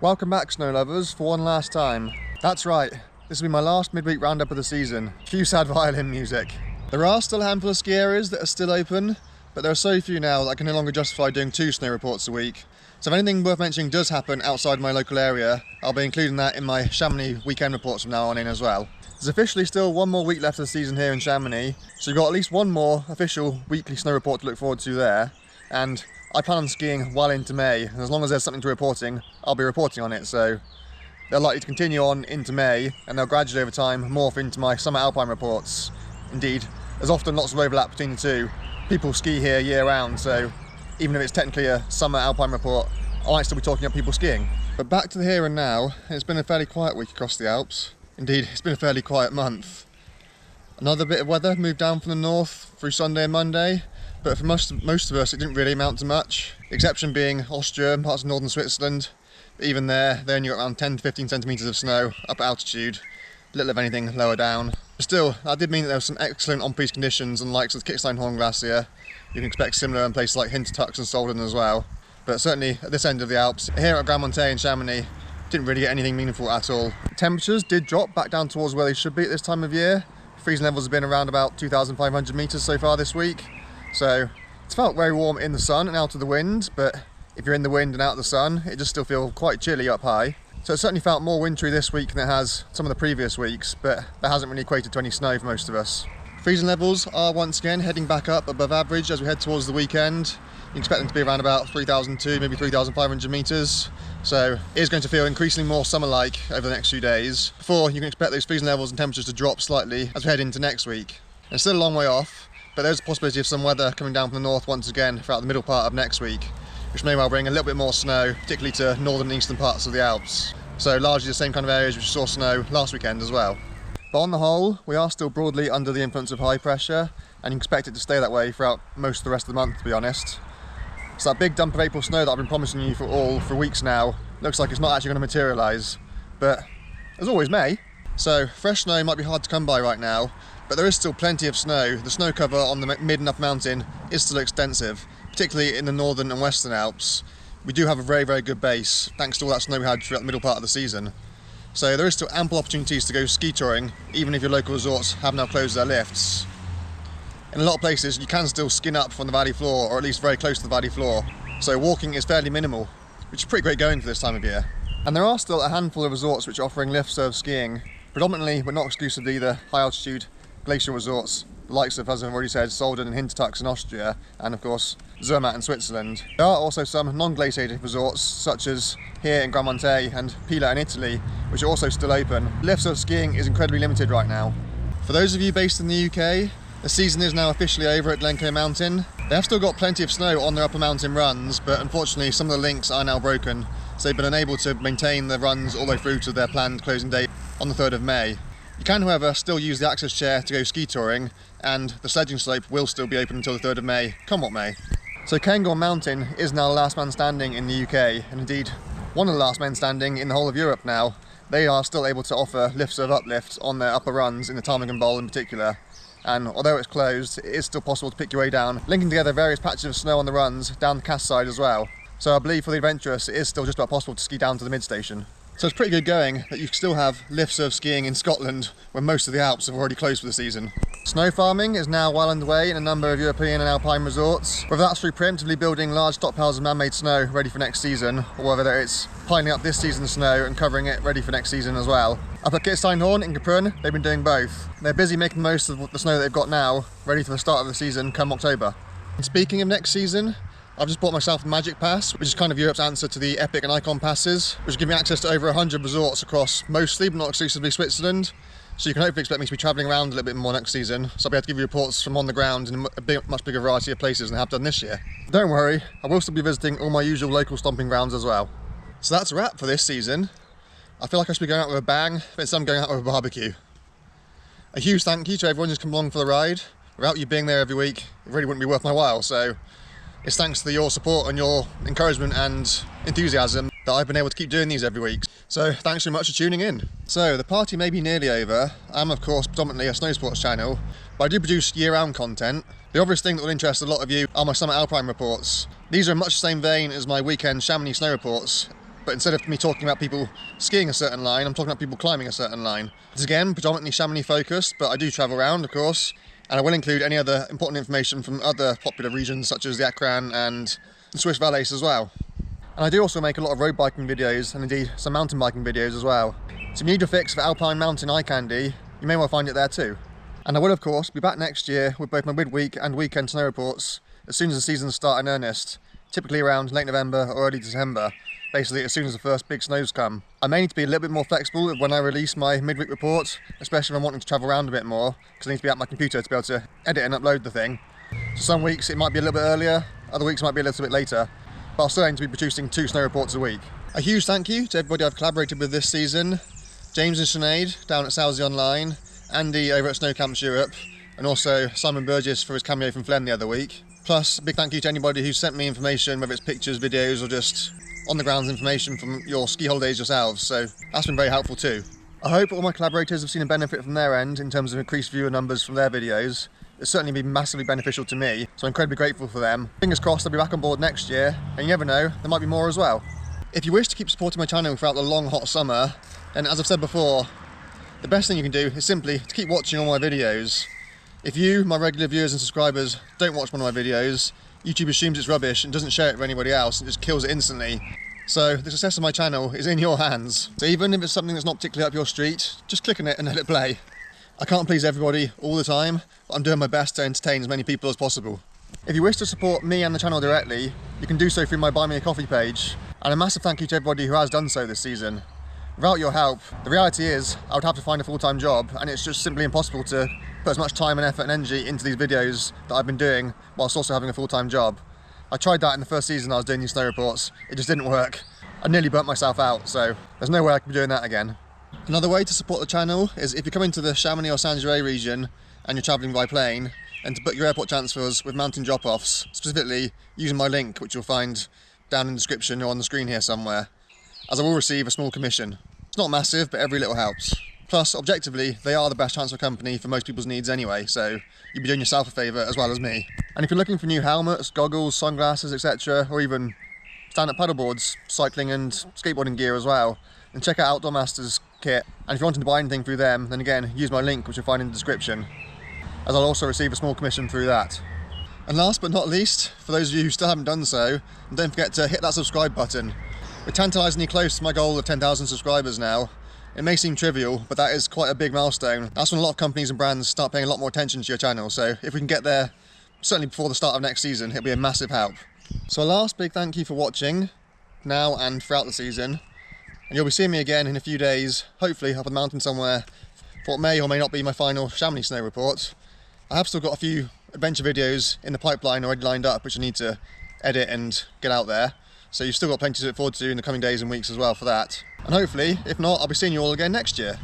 Welcome back, snow lovers, for one last time. That's right, this will be my last midweek roundup of the season. Cue sad violin music. There are still a handful of ski areas that are still open, but there are so few now that I can no longer justify doing 2 snow reports a week. So if anything worth mentioning does happen outside my local area, I'll be including that in my Chamonix weekend reports from now on in as well. There's officially still one more week left of the season here in Chamonix, so you've got at least one more official weekly snow report to look forward to there. And I plan on skiing well into May, and as long as there's something to reporting, I'll be reporting on it, so they're likely to continue on into May, and they'll gradually over time morph into my summer alpine reports. Indeed, there's often lots of overlap between the two. People ski here year round, so even if it's technically a summer alpine report, I might still be talking up people skiing. But back to the here and now, it's been a fairly quiet week across the Alps. Indeed, it's been a fairly quiet month. Another bit of weather moved down from the north through Sunday and Monday, but for most of us it didn't really amount to much, the exception being Austria and parts of northern Switzerland. But even there, they only got around 10 to 15 centimetres of snow up at altitude, little of anything lower down. But still, that did mean that there were some excellent on-piste conditions on the likes of the Kitzsteinhorn Glacier. You can expect similar in places like Hintertux and Solden as well. But certainly at this end of the Alps, here at Grand Montet in Chamonix, didn't really get anything meaningful at all. Temperatures did drop back down towards where they should be at this time of year. Freezing levels have been around about 2,500 metres so far this week. So it's felt very warm in the sun and out of the wind, but if you're in the wind and out of the sun, it just still feels quite chilly up high. So it certainly felt more wintry this week than it has some of the previous weeks, but that hasn't really equated to any snow for most of us. Freezing levels are once again heading back up above average as we head towards the weekend. You can expect them to be around about 3,200, maybe 3,500 metres. So it is going to feel increasingly more summer-like over the next few days, before you can expect those freezing levels and temperatures to drop slightly as we head into next week. And it's still a long way off, but there's a possibility of some weather coming down from the north once again throughout the middle part of next week, which may well bring a little bit more snow, particularly to northern and eastern parts of the Alps. So largely the same kind of areas which saw snow last weekend as well. But on the whole, we are still broadly under the influence of high pressure, and you can expect it to stay that way throughout most of the rest of the month, to be honest. So that big dump of April snow that I've been promising you for weeks now looks like it's not actually going to materialise, but there's always May. So fresh snow might be hard to come by right now, but there is still plenty of snow. The snow cover on the mid and upper mountain is still extensive, particularly in the northern and western Alps. We do have a very, very good base, thanks to all that snow we had throughout the middle part of the season. So there is still ample opportunities to go ski touring, even if your local resorts have now closed their lifts. In a lot of places, you can still skin up from the valley floor, or at least very close to the valley floor. So walking is fairly minimal, which is pretty great going for this time of year. And there are still a handful of resorts which are offering lift-serve skiing, predominantly, but not exclusively, the high-altitude glacial resorts, the likes of, as I've already said, Solden and Hintertux in Austria, and of course, Zermatt in Switzerland. There are also some non-glaciated resorts, such as here in Grand Montet and Pila in Italy, which are also still open. Lift-serve skiing is incredibly limited right now. For those of you based in the UK, the season is now officially over at Glencoe Mountain. They have still got plenty of snow on their upper mountain runs, but unfortunately some of the links are now broken, so they've been unable to maintain the runs all the way through to their planned closing date on the 3rd of May. You can, however, still use the access chair to go ski touring, and the sledging slope will still be open until the 3rd of May, come what may. So Cairngorm Mountain is now the last man standing in the UK, and indeed one of the last men standing in the whole of Europe now. They are still able to offer lift-serve uplifts on their upper runs, in the Ptarmigan Bowl in particular. And although it's closed, it is still possible to pick your way down, linking together various patches of snow on the runs down the Cass side as well. So I believe for the adventurous, it is still just about possible to ski down to the mid-station. So it's pretty good going that you still have lift-serve skiing in Scotland when most of the Alps have already closed for the season. Snow farming is now well underway in a number of European and Alpine resorts, whether that's through preemptively building large stockpiles of man-made snow ready for next season, or whether it's piling up this season's snow and covering it ready for next season as well. Up at Kitzsteinhorn in Kaprun, they've been doing both. They're busy making the most of the snow they've got now, ready for the start of the season come October. And speaking of next season, I've just bought myself a Magic Pass, which is kind of Europe's answer to the Epic and Icon passes, which give me access to over 100 resorts across mostly, but not exclusively, Switzerland. So you can hopefully expect me to be travelling around a little bit more next season, so I'll be able to give you reports from on the ground in a much bigger variety of places than I have done this year. Don't worry, I will still be visiting all my usual local stomping grounds as well. So that's a wrap for this season. I feel like I should be going out with a bang, but instead I'm going out with a barbecue. A huge thank you to everyone who's come along for the ride. Without you being there every week, it really wouldn't be worth my while, so it's thanks to your support and your encouragement and enthusiasm that I've been able to keep doing these every week. So thanks so much for tuning in. So the party may be nearly over. I'm of course predominantly a snow sports channel, but I do produce year-round content. The obvious thing that will interest a lot of you are my summer alpine reports. These are in much the same vein as my weekend Chamonix snow reports, but but instead of me talking about people skiing a certain line, I'm talking about people climbing a certain line. It's again predominantly Chamonix focused, but I do travel around, of course, and I will include any other important information from other popular regions such as the Akran and the Swiss Valais as well. And I do also make a lot of road biking videos and indeed some mountain biking videos as well. So if you need your fix for alpine mountain eye candy, you may well find it there too. And I will of course be back next year with both my midweek and weekend snow reports as soon as the seasons start in earnest, typically around late November or early December, basically as soon as the first big snows come. I may need to be a little bit more flexible when I release my midweek report, especially if I'm wanting to travel around a bit more, because I need to be at my computer to be able to edit and upload the thing. So some weeks it might be a little bit earlier, other weeks it might be a little bit later, but I'll still aim to be producing 2 snow reports a week. A huge thank you to everybody I've collaborated with this season: James and Sinead down at Southsea Online, Andy over at Snow Camps Europe, and also Simon Burgess for his cameo from Flen the other week. Plus, a big thank you to anybody who's sent me information, whether it's pictures, videos, or just on-the-grounds information from your ski holidays yourselves, so that's been very helpful too. I hope all my collaborators have seen a benefit from their end in terms of increased viewer numbers from their videos. It's certainly been massively beneficial to me, so I'm incredibly grateful for them. Fingers crossed they'll be back on board next year, and you never know, there might be more as well. If you wish to keep supporting my channel throughout the long hot summer, then as I've said before, the best thing you can do is simply to keep watching all my videos. If you, my regular viewers and subscribers, don't watch one of my videos, YouTube assumes it's rubbish and doesn't share it with anybody else and just kills it instantly. So the success of my channel is in your hands. So even if it's something that's not particularly up your street, just click on it and let it play. I can't please everybody all the time, but I'm doing my best to entertain as many people as possible. If you wish to support me and the channel directly, you can do so through my Buy Me a Coffee page, and a massive thank you to everybody who has done so this season. Without your help, the reality is I would have to find a full-time job, and it's just simply impossible to put as much time and effort and energy into these videos that I've been doing whilst also having a full-time job. I tried that in the first season I was doing these snow reports, it just didn't work. I nearly burnt myself out, so there's no way I can be doing that again. Another way to support the channel is if you come into the Chamonix or Saint-Gervais region and you're travelling by plane, and to book your airport transfers with mountain drop-offs, specifically using my link, which you'll find down in the description or on the screen here somewhere, as I will receive a small commission. It's not massive, but every little helps. Plus, objectively, they are the best transfer company for most people's needs anyway, so you'll be doing yourself a favour as well as me. And if you're looking for new helmets, goggles, sunglasses, etc., or even stand-up paddleboards, cycling and skateboarding gear as well, then check out Outdoor Masters kit. And if you're wanting to buy anything through them, then again, use my link, which you'll find in the description, as I'll also receive a small commission through that. And last but not least, for those of you who still haven't done so, don't forget to hit that subscribe button. We're tantalisingly close to my goal of 10,000 subscribers now. It may seem trivial, but that is quite a big milestone. That's when a lot of companies and brands start paying a lot more attention to your channel, so if we can get there, certainly before the start of next season, it'll be a massive help. So a last big thank you for watching, now and throughout the season. And you'll be seeing me again in a few days, hopefully up on the mountain somewhere, for what may or may not be my final Chamonix snow report. I have still got a few adventure videos in the pipeline already lined up, which I need to edit and get out there. So you've still got plenty to look forward to in the coming days and weeks as well for that. And hopefully, if not, I'll be seeing you all again next year.